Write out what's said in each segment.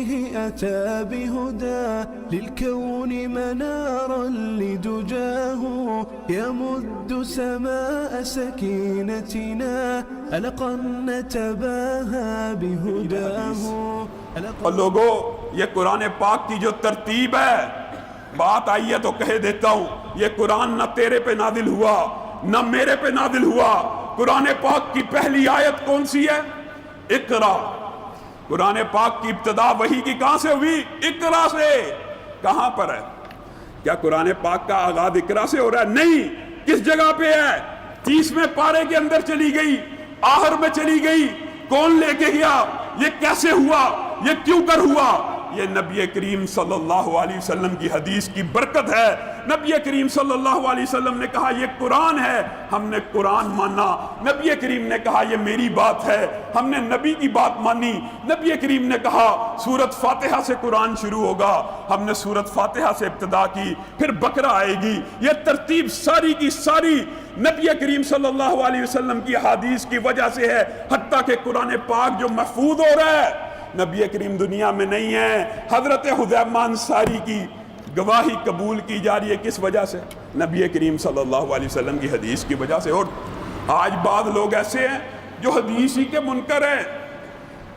فيه أتى بهدى للكون منارا لدجاه يمد سماء سكينتنا ألقا نتباهى بهداه. اور لوگوں یہ قرآن پاک کی جو ترتیب ہے، بات آئی ہے تو کہہ دیتا ہوں، یہ قرآن نہ تیرے پہ نازل ہوا نہ میرے پہ نازل ہوا. قرآن پاک کی پہلی آیت کون سی ہے؟ اقرا. قرآن پاک کی ابتدا وحی کی کہاں سے ہوئی؟ اقرا سے. کہاں پر ہے؟ کیا قرآن پاک کا آغاز اقرا سے ہو رہا ہے؟ نہیں. کس جگہ پہ ہے؟ 30ویں پارے کے اندر چلی گئی، آخر میں چلی گئی. کون لے کے گیا؟ یہ کیسے ہوا؟ یہ کیوں کر ہوا؟ یہ نبی کریم صلی اللہ علیہ وسلم کی حدیث کی برکت ہے. نبی کریم صلی اللہ علیہ وسلم نے کہا یہ قرآن ہے، ہم نے قرآن مانا. نبی کریم نے کہا یہ میری بات ہے، ہم نے نبی کی بات مانی. نبی کریم نے کہا سورت فاتحہ سے قرآن شروع ہوگا، ہم نے سورت فاتحہ سے ابتدا کی، پھر بقرہ آئے گی. یہ ترتیب ساری کی ساری نبی کریم صلی اللہ علیہ وسلم کی حدیث کی وجہ سے ہے. حتیٰ کہ قرآن پاک جو محفوظ ہو رہا ہے، نبی کریم دنیا میں نہیں ہے. حضرت حذیفہ انصاری کی گواہی قبول کی جا رہی ہے. کس وجہ سے؟ نبی کریم صلی اللہ علیہ وسلم کی حدیث کی وجہ سے. اور آج بعض لوگ ایسے ہیں جو حدیث ہی کے منکر ہیں.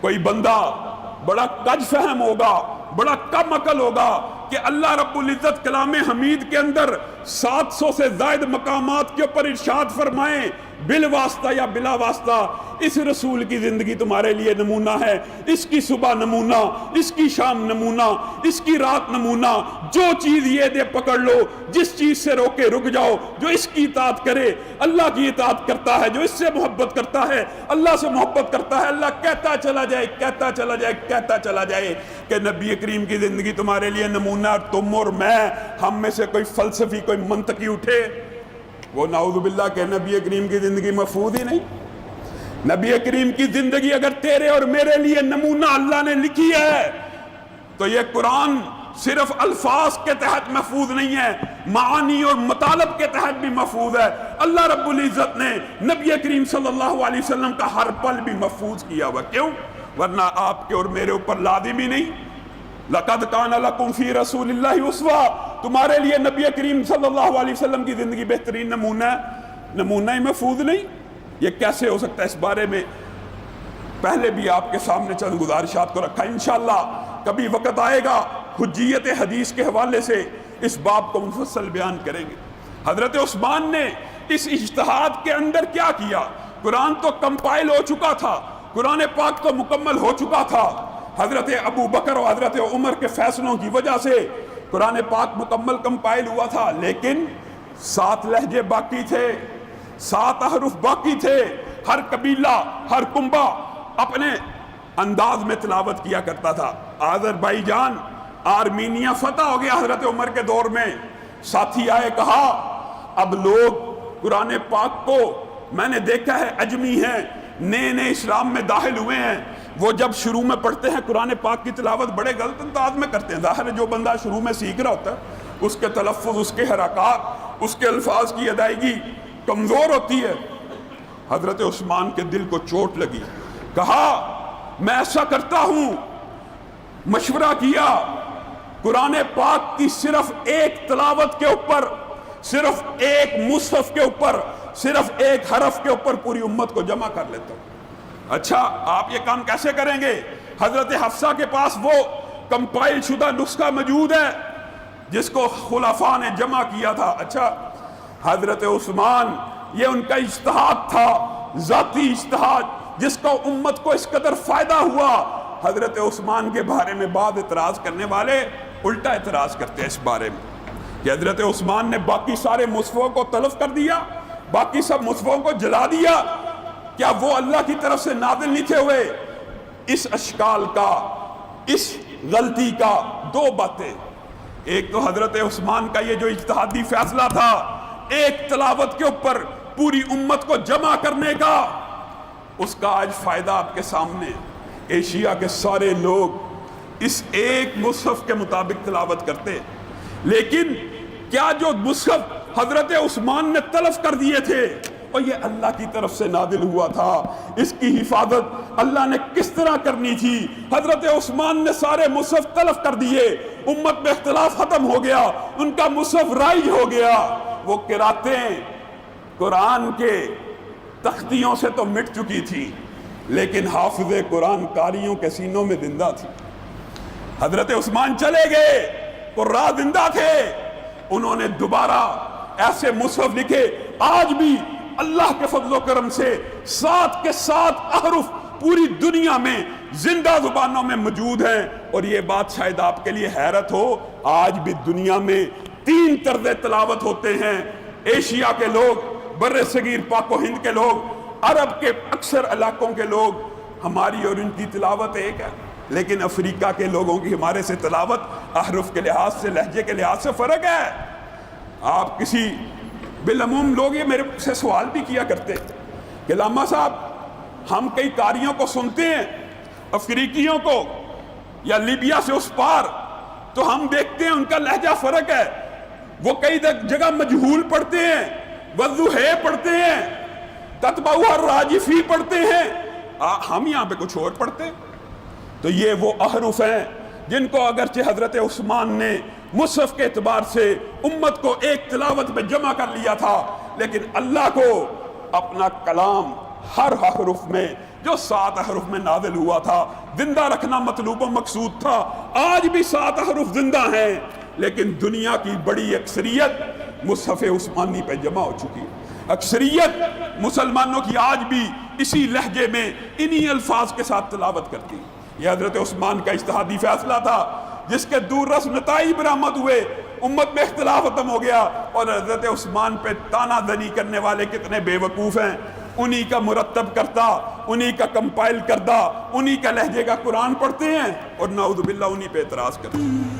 کوئی بندہ بڑا کج فہم ہوگا، بڑا کم عقل ہوگا کہ اللہ رب العزت کلام حمید کے اندر 700 سے زائد مقامات کے اوپر ارشاد فرمائیں بالواسطہ یا بلا واسطہ اس رسول کی زندگی تمہارے لیے نمونہ ہے، اس کی صبح نمونہ، اس کی شام نمونہ، اس کی رات نمونہ. جو چیز یہ دے پکڑ لو، جس چیز سے روکے رک جاؤ. جو اس کی اطاعت کرے اللہ کی اطاعت کرتا ہے، جو اس سے محبت کرتا ہے اللہ سے محبت کرتا ہے. اللہ کہتا چلا جائے کہتا چلا جائے کہتا چلا جائے کہ نبی کریم کی زندگی تمہارے لیے نمونہ. اور تم اور میں، ہم میں سے کوئی فلسفی کوئی منطقی اٹھے وہ نعوذ باللہ کہ نبی کریم کی زندگی محفوظ ہی نہیں. نبی کریم کی زندگی اگر تیرے اور میرے لیے نمونہ اللہ نے لکھی ہے تو یہ قرآن صرف الفاظ کے تحت محفوظ نہیں ہے، معانی اور مطالب کے تحت بھی محفوظ ہے. اللہ رب العزت نے نبی کریم صلی اللہ علیہ وسلم کا ہر پل بھی محفوظ کیا ہوا. کیوں؟ ورنہ آپ کے اور میرے اوپر لازم ہی نہیں. لَقَدْ كَانَ لَكُمْ فِي رَسُولِ اللَّهِ أُسْوَةٌ، تمہارے لیے نبی کریم صلی اللہ علیہ وسلم کی زندگی بہترین نمونہ ہے. نمونہ ہی محفوظ نہیں. یہ کیسے ہو سکتا ہے؟ اس بارے میں پہلے بھی آپ کے سامنے چند گزارشات کو رکھا. انشاءاللہ کبھی وقت آئے گا حجیت حدیث کے حوالے سے اس باب کو مفصل بیان کریں گے. حضرت عثمان نے اس اجتہاد کے اندر کیا کیا؟ قرآن تو کمپائل ہو چکا تھا، قرآن پاک تو مکمل ہو چکا تھا. حضرت ابو بکر اور حضرت عمر کے فیصلوں کی وجہ سے قرآن پاک مکمل کمپائل ہوا تھا، لیکن 7 لہجے باقی تھے، 7 احرف باقی تھے. ہر قبیلہ، ہر کنبہ اپنے انداز میں تلاوت کیا کرتا تھا. آذربائیجان، آرمینیا فتح ہو گیا حضرت عمر کے دور میں. ساتھی آئے، کہا اب لوگ قرآن پاک کو، میں نے دیکھا ہے اجمی ہیں، نئے نئے اسلام میں داخل ہوئے ہیں، وہ جب شروع میں پڑھتے ہیں قرآن پاک کی تلاوت بڑے غلط انداز میں کرتے ہیں. ظاہر ہے جو بندہ شروع میں سیکھ رہا ہوتا ہے اس کے تلفظ، اس کے حرکات، اس کے الفاظ کی ادائیگی کمزور ہوتی ہے. حضرت عثمان کے دل کو چوٹ لگی. کہا میں ایسا کرتا ہوں، مشورہ کیا، قرآن پاک کی صرف ایک تلاوت کے اوپر، صرف ایک مصحف کے اوپر، صرف ایک حرف کے اوپر پوری امت کو جمع کر لیتا ہوں. اچھا آپ یہ کام کیسے کریں گے؟ حضرت حفصہ کے پاس وہ کمپائل شدہ نسخہ موجود ہے جس کو خلفاء نے جمع کیا تھا. اچھا حضرت عثمان، یہ ان کا اجتہاد تھا، ذاتی اجتہاد، جس کو امت کو اس قدر فائدہ ہوا. حضرت عثمان کے بارے میں بعض اعتراض کرنے والے الٹا اعتراض کرتے ہیں اس بارے میں کہ حضرت عثمان نے باقی سارے مصحفوں کو تلف کر دیا، باقی سب مصحفوں کو جلا دیا. کیا وہ اللہ کی طرف سے نازل نہیں تھے ہوئے؟ اس اشکال کا، اس غلطی کا 2 باتیں. ایک تو حضرت عثمان کا یہ جو اجتہادی فیصلہ تھا ایک تلاوت کے اوپر پوری امت کو جمع کرنے کا، اس کا آج فائدہ آپ کے سامنے. ایشیا کے سارے لوگ اس ایک مصحف کے مطابق تلاوت کرتے، لیکن کیا جو مصحف حضرت عثمان نے تلف کر دیے تھے اور یہ اللہ کی طرف سے نازل ہوا تھا، اس کی حفاظت اللہ نے کس طرح کرنی تھی۔ حضرت عثمان نے سارے مصحف تلف کر دیے، امت میں اختلاف ختم ہو گیا، ان کا مصحف رائج ہو گیا۔ وہ قراتیں قرآن کے تختیوں سے تو مٹ چکی تھی، لیکن حافظ قرآن قاریوں کے سینوں میں زندہ تھی۔ حضرت عثمان چلے گئے، قراء زندہ تھے، انہوں نے دوبارہ ایسے مصحف لکھے، آج بھی اللہ کے فضل و کرم سے 7 کے 7 احرف پوری دنیا میں زندہ زبانوں میں موجود ہیں۔ اور یہ بات شاید آپ کے لیے حیرت ہو، آج بھی دنیا میں 3 طرز تلاوت ہوتے ہیں۔ ایشیا کے لوگ، بر صغیر پاک و ہند کے لوگ، عرب کے اکثر علاقوں کے لوگ، ہماری اور ان کی تلاوت ایک ہے، لیکن افریقہ کے لوگوں کی ہمارے سے تلاوت احرف کے لحاظ سے، لہجے کے لحاظ سے فرق ہے۔ آپ کسی بالعموم لوگ یہ میرے سے سوال بھی کیا کرتے کہ علامہ صاحب ہم کئی قاریوں کو سنتے ہیں، افریقیوں کو یا لیبیا سے اس پار، تو ہم دیکھتے ہیں ان کا لہجہ فرق ہے، وہ کئی جگہ مجہول پڑھتے ہیں، وضوحے پڑھتے ہیں، تتبعہ الراجفی پڑھتے ہیں، ہم یہاں پہ کچھ اور پڑھتے ہیں۔ تو یہ وہ احرف ہیں جن کو اگرچہ حضرت عثمان نے مصحف کے اعتبار سے امت کو ایک تلاوت میں جمع کر لیا تھا، لیکن اللہ کو اپنا کلام ہر حرف میں جو 7 حرف میں نازل ہوا تھا زندہ رکھنا مطلوب و مقصود تھا۔ آج بھی 7 حرف زندہ ہیں، لیکن دنیا کی بڑی اکثریت مصحف عثمانی پہ جمع ہو چکی ہے۔ اکثریت مسلمانوں کی آج بھی اسی لہجے میں انہی الفاظ کے ساتھ تلاوت کرتی ہے۔ یہ حضرت عثمان کا اجتہادی فیصلہ تھا، جس کے دور رس نتائج برآمد ہوئے، امت میں اختلاف ختم ہو گیا، اور حضرت عثمان پہ تانا دنی کرنے والے کتنے بے وقوف ہیں، انہی کا مرتب کرتا، انہی کا کمپائل کردہ، انہی کا لہجے کا قرآن پڑھتے ہیں، اور نعوذ باللہ انہی پہ اعتراض کرتے ہیں۔